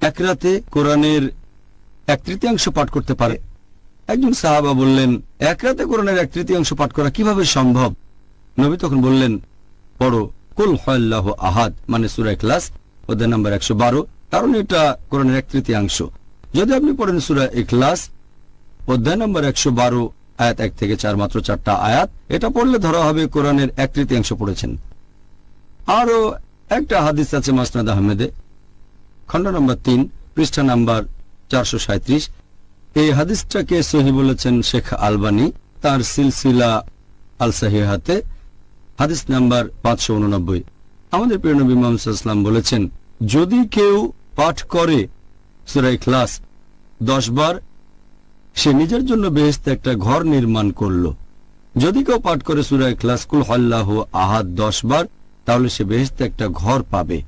এক রাতে কোরআনের 1/3 পাঠ করতে পারে। একজন সাহাবা বললেন, এক রাতে কোরআনের 1/3 পাঠ করা কিভাবে সম্ভব? নবী তখন বললেন, পড়ো কুল হুয়াল্লাহু আহাদ, মানে সূরা ইখলাস, অধ্যায় নম্বর 112, কারণ এটা কোরআনের 1/3। যদি আপনি পড়েন সূরা ইখলাস অধ্যায় নম্বর 112 আয়াত 1 থেকে 4, মাত্র 4টা আয়াত, এটা পড়লে ধরা হবে কোরআনের 1/3 পড়েছেন। আরো একটা হাদিস আছে মাসনাদ আহমেদে, খণ্ড নম্বর 3, পৃষ্ঠা নাম্বার 437। এই হাদিসটাকে সহিহ বলেছেন শেখ আলবানী তার সিলসিলা আল সাহিহাতে, হাদিস নাম্বার 589। আমাদের প্রিয় নবী মুহাম্মদ সাল্লাল্লাহু আলাইহি ওয়াসাল্লাম বলেছেন, যদি কেউ পাঠ করে সূরা ইখলাস 10 বার, সে নিজের জন্য বেহেশতে একটা ঘর নির্মাণ করল। যদি কেউ পাঠ করে সূরা ইখলাস কুল হুয়াল্লাহু আহাদ 10 বার, তাহলে সে বেহেশতে একটা ঘর পাবে।